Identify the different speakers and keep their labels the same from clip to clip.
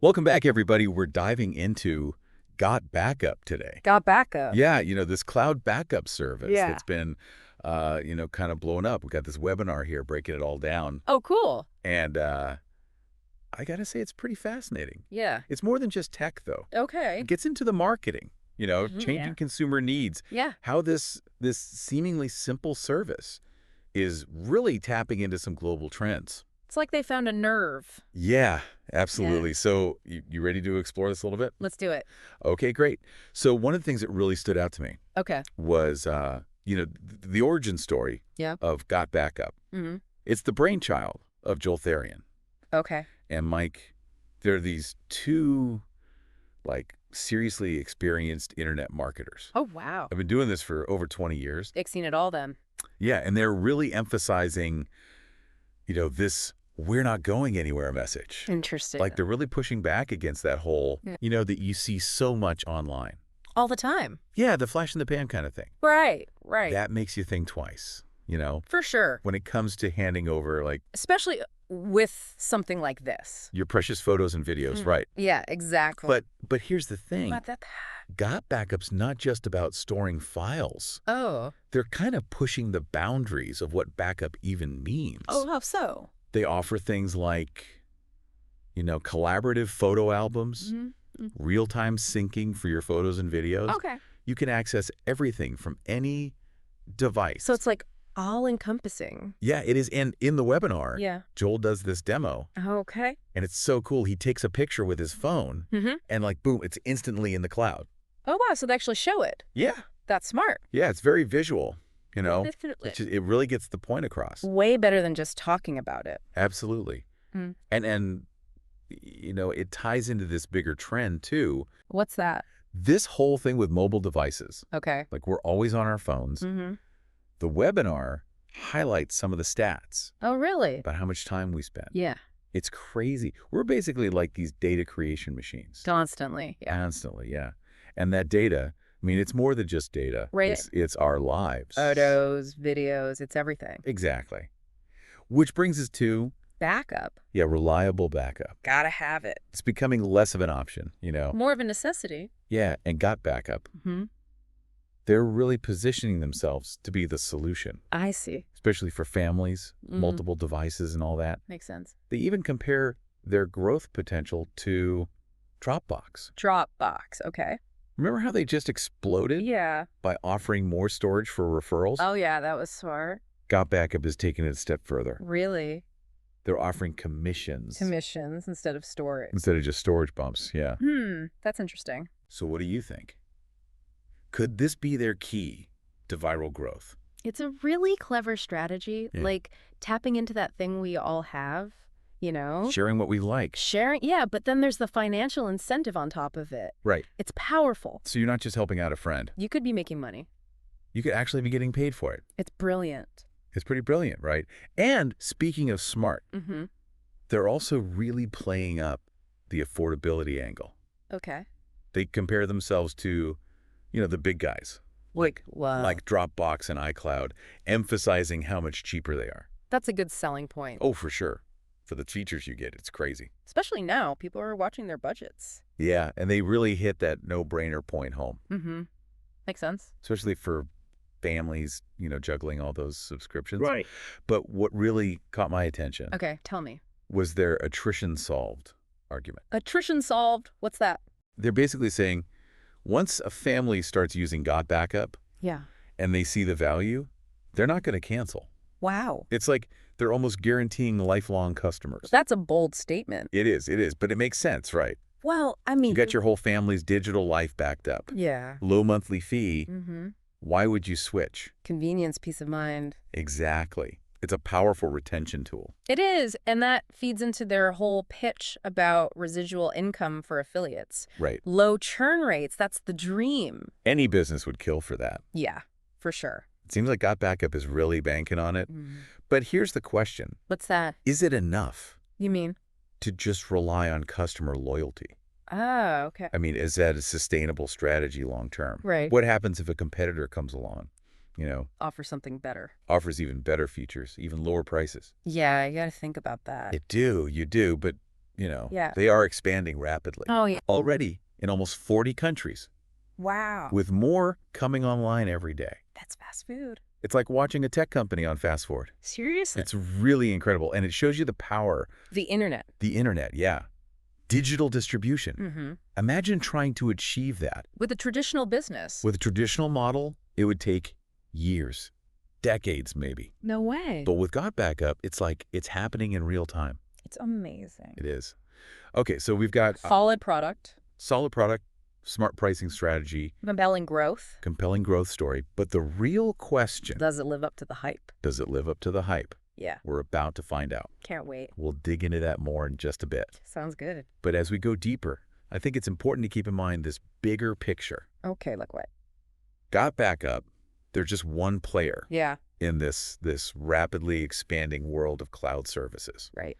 Speaker 1: Welcome back, everybody. We're diving into GotBackup today.
Speaker 2: GotBackup.
Speaker 1: Yeah, this cloud backup service
Speaker 2: Yeah.
Speaker 1: that's been, kind of blowing up. We've got this webinar here breaking it all down.
Speaker 2: Oh, cool.
Speaker 1: And I got to say, it's pretty fascinating.
Speaker 2: Yeah.
Speaker 1: It's more than just tech, though.
Speaker 2: Okay.
Speaker 1: It gets into the marketing, changing consumer needs.
Speaker 2: Yeah.
Speaker 1: How this seemingly simple service is really tapping into some global trends.
Speaker 2: It's like they found a nerve.
Speaker 1: Yeah, absolutely. So you ready to explore this a little bit?
Speaker 2: Let's do it.
Speaker 1: Okay, great. So one of the things that really stood out to me
Speaker 2: Okay.
Speaker 1: was, the origin story
Speaker 2: Yeah.
Speaker 1: of GotBackup.
Speaker 2: Mm-hmm.
Speaker 1: It's the brainchild of Joel Therian
Speaker 2: Okay.
Speaker 1: and Mike. They're these two, seriously experienced internet marketers.
Speaker 2: Oh, wow.
Speaker 1: I've been doing this for over 20 years.
Speaker 2: They've seen it all then.
Speaker 1: Yeah, and they're really emphasizing, this "we're not going anywhere" message.
Speaker 2: Interesting.
Speaker 1: Like, they're really pushing back against that whole, that you see so much online.
Speaker 2: All the time.
Speaker 1: Yeah, the flash in the pan kind of thing.
Speaker 2: Right.
Speaker 1: That makes you think twice,
Speaker 2: For sure.
Speaker 1: when it comes to handing over,
Speaker 2: Especially with something like this.
Speaker 1: your precious photos and videos, right?
Speaker 2: Yeah, exactly.
Speaker 1: But here's the thing.
Speaker 2: But that...
Speaker 1: GotBackup's not just about storing files.
Speaker 2: Oh.
Speaker 1: They're kind of pushing the boundaries of what backup even means.
Speaker 2: Oh, how so?
Speaker 1: They offer things like, collaborative photo albums, real-time syncing for your photos and videos.
Speaker 2: Okay.
Speaker 1: You can access everything from any device.
Speaker 2: So it's like all-encompassing.
Speaker 1: Yeah, it is. And in the webinar,
Speaker 2: Yeah.
Speaker 1: Joel does this demo,
Speaker 2: Okay.
Speaker 1: and it's so cool. He takes a picture with his phone, and boom, it's instantly in the cloud.
Speaker 2: Oh, wow. So they actually show it.
Speaker 1: Yeah.
Speaker 2: That's smart.
Speaker 1: Yeah, it's very visual,
Speaker 2: Definitely.
Speaker 1: It really gets the point across.
Speaker 2: Way better than just talking about it.
Speaker 1: Absolutely.
Speaker 2: Mm.
Speaker 1: And it ties into this bigger trend, too.
Speaker 2: What's that?
Speaker 1: This whole thing with mobile devices.
Speaker 2: Okay.
Speaker 1: We're always on our phones.
Speaker 2: Mm-hmm.
Speaker 1: The webinar highlights some of the stats
Speaker 2: Oh, really?
Speaker 1: about how much time we spend.
Speaker 2: Yeah.
Speaker 1: It's crazy. We're basically like these data creation machines.
Speaker 2: Constantly. Yeah.
Speaker 1: Constantly, yeah. And that data, it's more than just data.
Speaker 2: Right.
Speaker 1: It's our lives.
Speaker 2: Photos, videos, it's everything.
Speaker 1: Exactly. Which brings us to,
Speaker 2: Backup.
Speaker 1: reliable backup.
Speaker 2: Gotta have it.
Speaker 1: It's becoming less of an option,
Speaker 2: More of a necessity.
Speaker 1: Yeah, and GotBackup,
Speaker 2: Mm-hmm.
Speaker 1: they're really positioning themselves to be the solution,
Speaker 2: I see.
Speaker 1: especially for families,
Speaker 2: Mhm.
Speaker 1: multiple devices and all that.
Speaker 2: Makes sense.
Speaker 1: They even compare their growth potential to Dropbox.
Speaker 2: Dropbox. Okay.
Speaker 1: Remember how they just exploded
Speaker 2: Yeah.
Speaker 1: by offering more storage for referrals?
Speaker 2: Oh, yeah. That was smart.
Speaker 1: GotBackup is taking it a step further.
Speaker 2: Really?
Speaker 1: They're offering commissions
Speaker 2: Commissions instead of storage.
Speaker 1: instead of just storage bumps. Yeah.
Speaker 2: That's interesting.
Speaker 1: So what do you think? Could this be their key to viral growth?
Speaker 2: It's a really clever strategy.
Speaker 1: Yeah.
Speaker 2: Like tapping into that thing we all have,
Speaker 1: Sharing what we like.
Speaker 2: Sharing. Yeah. But then there's the financial incentive on top of it.
Speaker 1: Right.
Speaker 2: It's powerful.
Speaker 1: So you're not just helping out a friend.
Speaker 2: You could be making money.
Speaker 1: You could actually be getting paid for it.
Speaker 2: It's brilliant.
Speaker 1: It's pretty brilliant, right? And speaking of smart,
Speaker 2: Mm-hmm.
Speaker 1: they're also really playing up the affordability angle.
Speaker 2: Okay.
Speaker 1: They compare themselves to, the big guys, like Dropbox and iCloud, emphasizing how much cheaper they are.
Speaker 2: That's a good selling point.
Speaker 1: Oh, for sure. For the features you get, it's crazy.
Speaker 2: Especially now, people are watching their budgets.
Speaker 1: Yeah, and they really hit that no-brainer point home,
Speaker 2: Mm-hmm. Makes sense.
Speaker 1: especially for families, juggling all those subscriptions.
Speaker 2: Right.
Speaker 1: But what really caught my attention
Speaker 2: Okay, tell me.
Speaker 1: was their attrition solved argument.
Speaker 2: Attrition solved. What's that?
Speaker 1: They're basically saying once a family starts using GotBackup
Speaker 2: Yeah.
Speaker 1: and they see the value, they're not going to cancel.
Speaker 2: Wow.
Speaker 1: It's like they're almost guaranteeing lifelong customers.
Speaker 2: That's a bold statement.
Speaker 1: It is, but it makes sense, right?
Speaker 2: Well, I mean...
Speaker 1: You got your whole family's digital life backed up.
Speaker 2: Yeah.
Speaker 1: Low monthly fee.
Speaker 2: Mm-hmm.
Speaker 1: Why would you switch?
Speaker 2: Convenience, peace of mind.
Speaker 1: Exactly. It's a powerful retention tool.
Speaker 2: It is, and that feeds into their whole pitch about residual income for affiliates.
Speaker 1: Right.
Speaker 2: Low churn rates, that's the dream.
Speaker 1: Any business would kill for that.
Speaker 2: Yeah, for sure.
Speaker 1: It seems like GotBackup is really banking on it. But here's the question.
Speaker 2: What's that?
Speaker 1: Is it enough
Speaker 2: You mean?
Speaker 1: to just rely on customer loyalty?
Speaker 2: Oh, okay.
Speaker 1: Is that a sustainable strategy long term?
Speaker 2: Right.
Speaker 1: What happens if a competitor comes along,
Speaker 2: Offer something better.
Speaker 1: offers even better features, even lower prices?
Speaker 2: Yeah, you got to think about that.
Speaker 1: You do, but
Speaker 2: Yeah.
Speaker 1: they are expanding rapidly.
Speaker 2: Oh, yeah.
Speaker 1: Already in almost 40 countries,
Speaker 2: Wow.
Speaker 1: with more coming online every day.
Speaker 2: That's fast food.
Speaker 1: It's like watching a tech company on fast forward.
Speaker 2: Seriously?
Speaker 1: It's really incredible, and it shows you the power.
Speaker 2: The internet.
Speaker 1: The internet, yeah. Digital distribution.
Speaker 2: Mm-hmm.
Speaker 1: Imagine trying to achieve that.
Speaker 2: With a traditional business.
Speaker 1: With a traditional model, it would take years, decades maybe.
Speaker 2: No way.
Speaker 1: But with GotBackup, it's like it's happening in real time.
Speaker 2: It's amazing.
Speaker 1: It is. Okay, so we've got
Speaker 2: solid product.
Speaker 1: Solid product, smart pricing strategy.
Speaker 2: Compelling growth.
Speaker 1: Compelling growth story. But the real question...
Speaker 2: Does it live up to the hype?
Speaker 1: Does it live up to the hype?
Speaker 2: Yeah.
Speaker 1: We're about to find out.
Speaker 2: Can't wait.
Speaker 1: We'll dig into that more in just a bit.
Speaker 2: Sounds good.
Speaker 1: But as we go deeper, I think it's important to keep in mind this bigger picture.
Speaker 2: Okay, like what?
Speaker 1: GotBackup, they're just one player.
Speaker 2: Yeah.
Speaker 1: In this rapidly expanding world of cloud services.
Speaker 2: Right.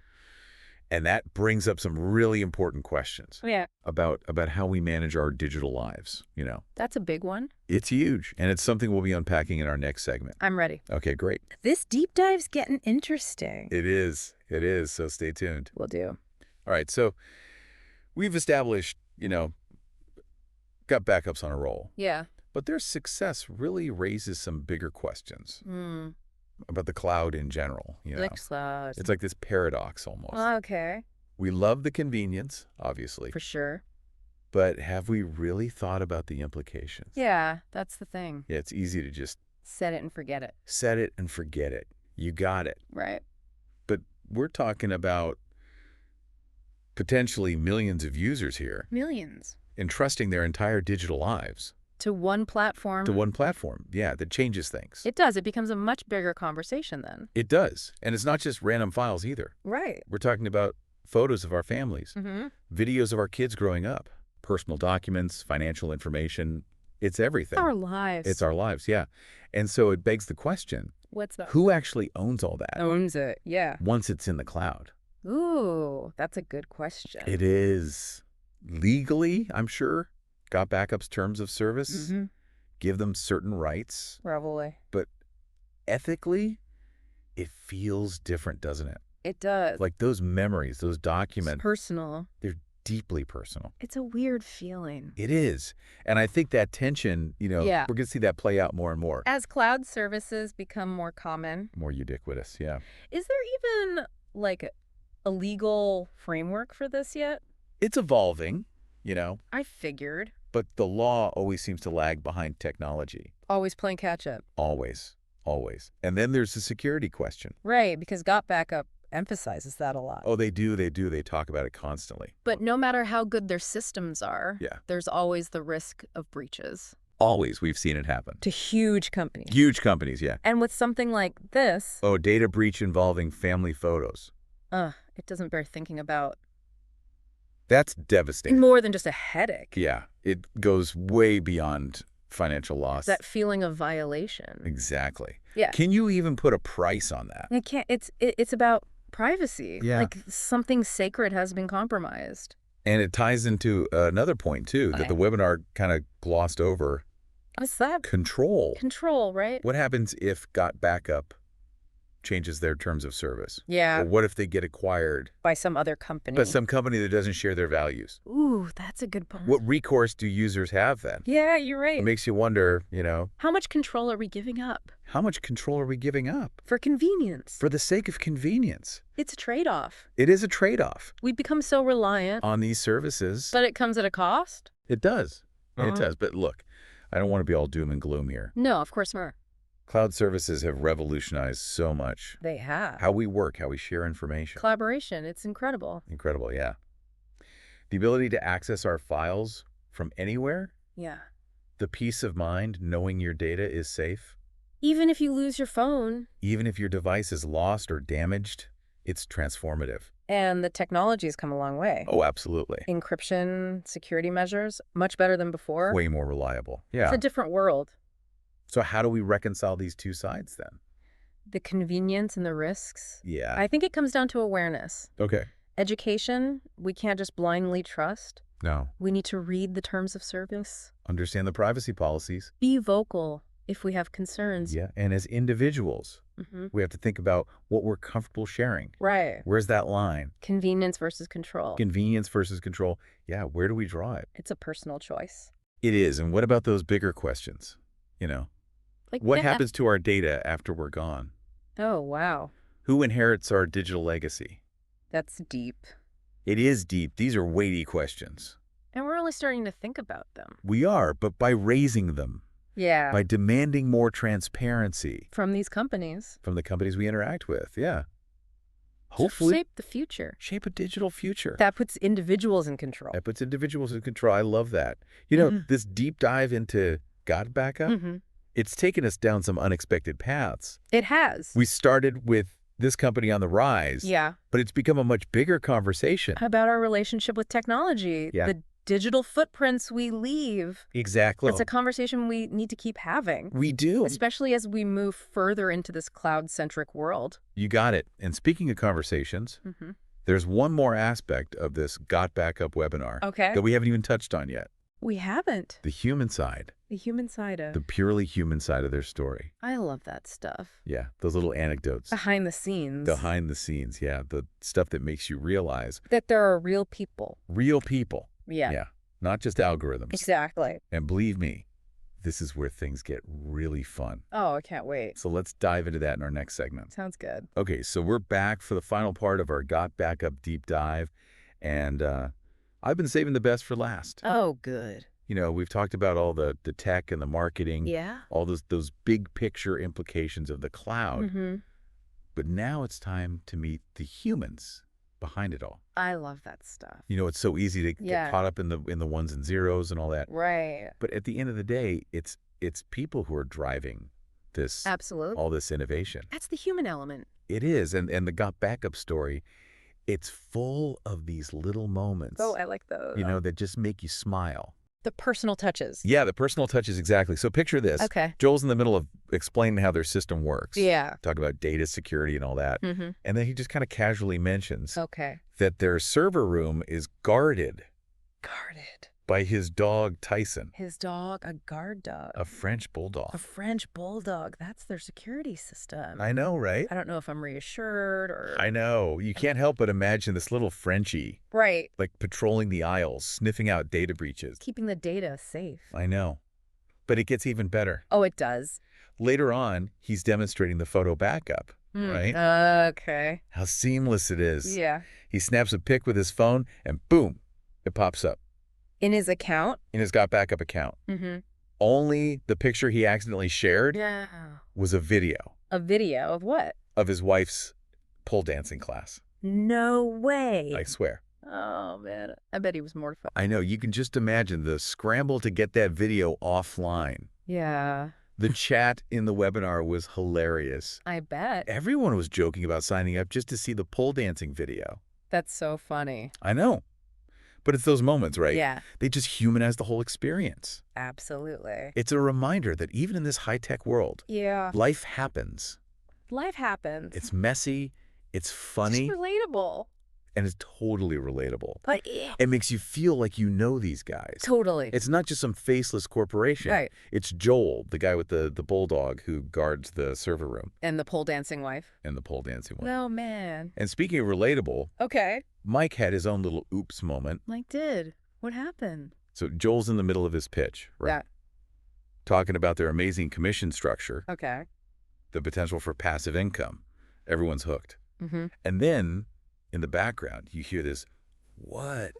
Speaker 1: And that brings up some really important questions.
Speaker 2: Yeah.
Speaker 1: About how we manage our digital lives,
Speaker 2: That's a big one.
Speaker 1: It's huge, and it's something we'll be unpacking in our next segment.
Speaker 2: I'm ready.
Speaker 1: Okay, great.
Speaker 2: This deep dive's getting interesting.
Speaker 1: It is, so stay tuned.
Speaker 2: Will do.
Speaker 1: All right, so we've established, GotBackup's on a roll.
Speaker 2: Yeah.
Speaker 1: But their success really raises some bigger questions.
Speaker 2: Hmm.
Speaker 1: About the cloud in general,
Speaker 2: Cloud.
Speaker 1: It's like this paradox almost.
Speaker 2: Okay.
Speaker 1: We love the convenience, obviously.
Speaker 2: For sure.
Speaker 1: But have we really thought about the implications?
Speaker 2: Yeah, that's the thing.
Speaker 1: Yeah, it's easy to just...
Speaker 2: Set it and forget it.
Speaker 1: Set it and forget it. You got it.
Speaker 2: Right.
Speaker 1: But we're talking about potentially millions of users here.
Speaker 2: Millions.
Speaker 1: Entrusting their entire digital lives.
Speaker 2: To one platform.
Speaker 1: To one platform, yeah, that changes things.
Speaker 2: It does. It becomes a much bigger conversation then.
Speaker 1: It does. And it's not just random files either.
Speaker 2: Right.
Speaker 1: We're talking about photos of our families,
Speaker 2: Mm-hmm.
Speaker 1: videos of our kids growing up, personal documents, financial information. It's everything.
Speaker 2: It's our lives.
Speaker 1: It's our lives, yeah. And so it begs the question,
Speaker 2: What's that?
Speaker 1: who actually owns all that?
Speaker 2: Owns it, yeah.
Speaker 1: Once it's in the cloud.
Speaker 2: Ooh, that's a good question.
Speaker 1: It is. Legally, I'm sure, GotBackup's terms of service give them certain rights.
Speaker 2: Probably.
Speaker 1: But ethically, it feels different, doesn't it?
Speaker 2: It does.
Speaker 1: Like those memories, those documents.
Speaker 2: It's personal.
Speaker 1: They're deeply personal.
Speaker 2: It's a weird feeling.
Speaker 1: It is. And I think that tension,
Speaker 2: Yeah.
Speaker 1: we're going to see that play out more and more.
Speaker 2: As cloud services become more common.
Speaker 1: More ubiquitous, yeah.
Speaker 2: Is there even like a legal framework for this yet?
Speaker 1: It's evolving,
Speaker 2: I figured.
Speaker 1: but the law always seems to lag behind technology.
Speaker 2: Always playing catch up.
Speaker 1: Always. Always. And then there's the security question.
Speaker 2: Right, because GotBackup emphasizes that a lot.
Speaker 1: Oh, they do. They talk about it constantly.
Speaker 2: But no matter how good their systems are,
Speaker 1: Yeah.
Speaker 2: there's always the risk of breaches.
Speaker 1: Always. We've seen it happen.
Speaker 2: To huge companies.
Speaker 1: Huge companies, yeah.
Speaker 2: And with something like this,
Speaker 1: Oh, data breach involving family photos.
Speaker 2: it doesn't bear thinking about
Speaker 1: That's devastating.
Speaker 2: more than just a headache.
Speaker 1: Yeah. It goes way beyond financial loss.
Speaker 2: That feeling of violation.
Speaker 1: Exactly.
Speaker 2: Yeah.
Speaker 1: Can you even put a price on that?
Speaker 2: It can't. It's about privacy.
Speaker 1: Yeah.
Speaker 2: Like something sacred has been compromised.
Speaker 1: And it ties into another point, too, that the webinar kind of glossed over.
Speaker 2: What's that?
Speaker 1: Control.
Speaker 2: Control, right?
Speaker 1: What happens if GotBackup changes their terms of service?
Speaker 2: Yeah.
Speaker 1: Or what if they get acquired
Speaker 2: By some other company.
Speaker 1: by some company that doesn't share their values?
Speaker 2: Ooh, that's a good point.
Speaker 1: What recourse do users have then?
Speaker 2: Yeah, you're right.
Speaker 1: It makes you wonder,
Speaker 2: How much control are we giving up?
Speaker 1: how much control are we giving up?
Speaker 2: For convenience.
Speaker 1: For the sake of convenience.
Speaker 2: It's a trade-off.
Speaker 1: It is a trade-off
Speaker 2: We become so reliant,
Speaker 1: on these services.
Speaker 2: but it comes at a cost?
Speaker 1: It does.
Speaker 2: Uh-huh.
Speaker 1: It does. But look, I don't want to be all doom and gloom here.
Speaker 2: No, of course not.
Speaker 1: Cloud services have revolutionized so much.
Speaker 2: They have.
Speaker 1: How we work, how we share information.
Speaker 2: Collaboration, it's incredible.
Speaker 1: Incredible, yeah. The ability to access our files from anywhere,
Speaker 2: Yeah.
Speaker 1: the peace of mind knowing your data is safe,
Speaker 2: Even if you lose your phone,
Speaker 1: even if your device is lost or damaged, it's transformative.
Speaker 2: and the technology's come a long way.
Speaker 1: Oh, absolutely.
Speaker 2: Encryption, security measures, much better than before.
Speaker 1: Way more reliable. Yeah.
Speaker 2: It's a different world.
Speaker 1: So how do we reconcile these two sides then?
Speaker 2: The convenience and the risks.
Speaker 1: Yeah.
Speaker 2: I think it comes down to awareness.
Speaker 1: Okay.
Speaker 2: Education, we can't just blindly trust.
Speaker 1: No.
Speaker 2: We need to read the terms of service.
Speaker 1: Understand the privacy policies.
Speaker 2: Be vocal if we have concerns.
Speaker 1: Yeah. And as individuals, We have to think about what we're comfortable sharing.
Speaker 2: Right.
Speaker 1: Where's that line?
Speaker 2: Convenience versus control.
Speaker 1: Convenience versus control. Yeah, where do we draw it?
Speaker 2: It's a personal choice.
Speaker 1: It is. And what about those bigger questions?
Speaker 2: Like,
Speaker 1: What happens to our data after we're gone?
Speaker 2: Oh, wow.
Speaker 1: Who inherits our digital legacy?
Speaker 2: That's deep.
Speaker 1: It is deep. These are weighty questions.
Speaker 2: And we're only starting to think about them.
Speaker 1: We are, but by raising them,
Speaker 2: Yeah.
Speaker 1: by demanding more transparency
Speaker 2: From these companies.
Speaker 1: from the companies we interact with, yeah.
Speaker 2: To
Speaker 1: Hopefully,
Speaker 2: shape the future.
Speaker 1: shape a digital future.
Speaker 2: That puts individuals in control.
Speaker 1: That puts individuals in control. I love that. This deep dive into GotBackup, it's taken us down some unexpected paths.
Speaker 2: It has.
Speaker 1: We started with this company on the rise,
Speaker 2: Yeah.
Speaker 1: but it's become a much bigger conversation.
Speaker 2: About our relationship with technology.
Speaker 1: Yeah.
Speaker 2: The digital footprints we leave.
Speaker 1: Exactly.
Speaker 2: It's a conversation we need to keep having.
Speaker 1: We do.
Speaker 2: Especially as we move further into this cloud-centric world.
Speaker 1: You got it. And speaking of conversations, there's one more aspect of this GotBackup webinar
Speaker 2: Okay.
Speaker 1: that we haven't even touched on yet.
Speaker 2: We haven't.
Speaker 1: The human side.
Speaker 2: The human side of.
Speaker 1: The purely human side of their story.
Speaker 2: I love that stuff.
Speaker 1: Yeah, those little anecdotes.
Speaker 2: Behind the scenes.
Speaker 1: Behind the scenes, yeah. The stuff that makes you realize.
Speaker 2: That there are real people.
Speaker 1: Real people.
Speaker 2: Yeah.
Speaker 1: Yeah, not just algorithms.
Speaker 2: Exactly.
Speaker 1: And believe me, this is where things get really fun.
Speaker 2: Oh, I can't wait.
Speaker 1: So let's dive into that in our next segment.
Speaker 2: Sounds good.
Speaker 1: Okay, so we're back for the final part of our GotBackup deep dive. And I've been saving the best for last.
Speaker 2: Oh, good.
Speaker 1: We've talked about all the tech and the marketing,
Speaker 2: Yeah.
Speaker 1: all those big picture implications of the cloud.
Speaker 2: Mm-hmm.
Speaker 1: But now it's time to meet the humans behind it all.
Speaker 2: I love that stuff.
Speaker 1: It's so easy to get caught up in the ones and zeros and all that.
Speaker 2: Right.
Speaker 1: But at the end of the day, it's people who are driving this,
Speaker 2: Absolutely.
Speaker 1: all this innovation.
Speaker 2: That's the human element.
Speaker 1: It is. And the GotBackup story, it's full of these little moments,
Speaker 2: Oh, I like those.
Speaker 1: that just make you smile.
Speaker 2: The personal touches.
Speaker 1: Yeah, the personal touches, exactly. So picture this.
Speaker 2: Okay.
Speaker 1: Joel's in the middle of explaining how their system works.
Speaker 2: Yeah.
Speaker 1: Talk about data security and all that.
Speaker 2: Mm-hmm.
Speaker 1: And then he just kind of casually mentions
Speaker 2: Okay.
Speaker 1: that their server room is guarded
Speaker 2: Guarded.
Speaker 1: by his dog, Tyson,
Speaker 2: His dog, a guard dog.
Speaker 1: a French bulldog.
Speaker 2: A French bulldog. That's their security system.
Speaker 1: I know, right?
Speaker 2: I don't know if I'm reassured or...
Speaker 1: I know. You can't help but imagine this little Frenchie,
Speaker 2: Right.
Speaker 1: like patrolling the aisles, sniffing out data breaches.
Speaker 2: Keeping the data safe.
Speaker 1: I know. But it gets even better.
Speaker 2: Oh, it does.
Speaker 1: Later on, he's demonstrating the photo backup, right?
Speaker 2: Okay.
Speaker 1: How seamless it is.
Speaker 2: Yeah.
Speaker 1: He snaps a pic with his phone, and boom, it pops up
Speaker 2: In his account?
Speaker 1: in his GotBackup account.
Speaker 2: Mm-hmm.
Speaker 1: Only the picture he accidentally shared
Speaker 2: Yeah.
Speaker 1: was a video
Speaker 2: A video of what?
Speaker 1: of his wife's pole dancing class.
Speaker 2: No way.
Speaker 1: I swear.
Speaker 2: Oh, man. I bet he was mortified.
Speaker 1: I know. You can just imagine the scramble to get that video offline.
Speaker 2: Yeah.
Speaker 1: The chat in the webinar was hilarious.
Speaker 2: I bet.
Speaker 1: Everyone was joking about signing up just to see the pole dancing video.
Speaker 2: That's so funny.
Speaker 1: I know. But it's those moments, right?
Speaker 2: Yeah.
Speaker 1: They just humanize the whole experience.
Speaker 2: Absolutely.
Speaker 1: It's a reminder that even in this high-tech world,
Speaker 2: Yeah.
Speaker 1: life happens.
Speaker 2: Life happens.
Speaker 1: It's messy, it's funny,
Speaker 2: It's relatable.
Speaker 1: and it's totally relatable.
Speaker 2: But yeah.
Speaker 1: It makes you feel like you know these guys.
Speaker 2: Totally.
Speaker 1: It's not just some faceless corporation.
Speaker 2: Right.
Speaker 1: It's Joel, the guy with the bulldog who guards the server room,
Speaker 2: And the pole dancing wife.
Speaker 1: and the pole dancing one.
Speaker 2: Oh, man.
Speaker 1: And speaking of relatable,
Speaker 2: Okay.
Speaker 1: Mike had his own little oops moment.
Speaker 2: Mike did. What happened?
Speaker 1: So Joel's in the middle of his pitch, right?
Speaker 2: Yeah.
Speaker 1: Talking about their amazing commission structure,
Speaker 2: Okay.
Speaker 1: the potential for passive income. Everyone's hooked.
Speaker 2: Mm-hmm.
Speaker 1: And then in the background, you hear this, what?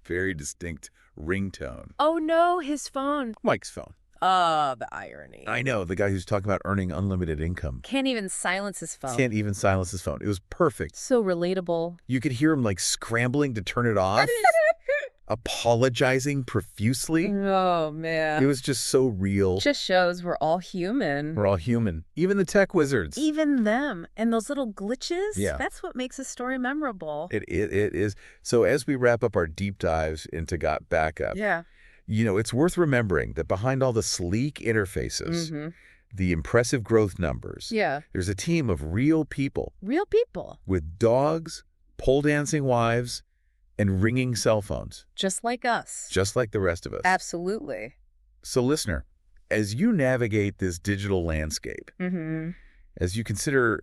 Speaker 1: Very distinct ringtone.
Speaker 2: Oh, no. His phone.
Speaker 1: Mike's phone.
Speaker 2: Oh, the irony.
Speaker 1: I know, the guy who's talking about earning unlimited income.
Speaker 2: Can't even silence his phone.
Speaker 1: Can't even silence his phone. It was perfect.
Speaker 2: So relatable.
Speaker 1: You could hear him like scrambling to turn it off, apologizing profusely.
Speaker 2: Oh, man.
Speaker 1: It was just so real.
Speaker 2: Just shows we're all human.
Speaker 1: We're all human. Even the tech wizards.
Speaker 2: Even them. And those little glitches,
Speaker 1: Yeah.
Speaker 2: that's what makes a story memorable.
Speaker 1: It is. So as we wrap up our deep dives into GotBackup,
Speaker 2: Yeah.
Speaker 1: it's worth remembering that behind all the sleek interfaces,
Speaker 2: Mm-hmm.
Speaker 1: the impressive growth numbers,
Speaker 2: Yeah.
Speaker 1: there's a team of real people
Speaker 2: Real people.
Speaker 1: with dogs, pole dancing wives, and ringing cell phones,
Speaker 2: Just like us.
Speaker 1: just like the rest of us.
Speaker 2: Absolutely.
Speaker 1: So listener, as you navigate this digital landscape,
Speaker 2: Mm-hmm.
Speaker 1: as you consider,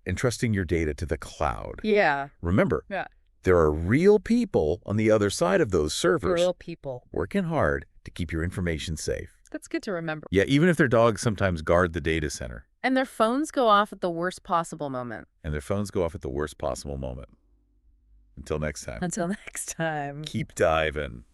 Speaker 1: entrusting your data to the cloud,
Speaker 2: Yeah.
Speaker 1: remember,
Speaker 2: Yeah.
Speaker 1: there are real people on the other side of those servers
Speaker 2: Real people.
Speaker 1: working hard to keep your information safe.
Speaker 2: That's good to remember.
Speaker 1: Yeah, even if their dogs sometimes guard the data center.
Speaker 2: And their phones go off at the worst possible moment.
Speaker 1: Until next time.
Speaker 2: Until next time.
Speaker 1: Keep diving.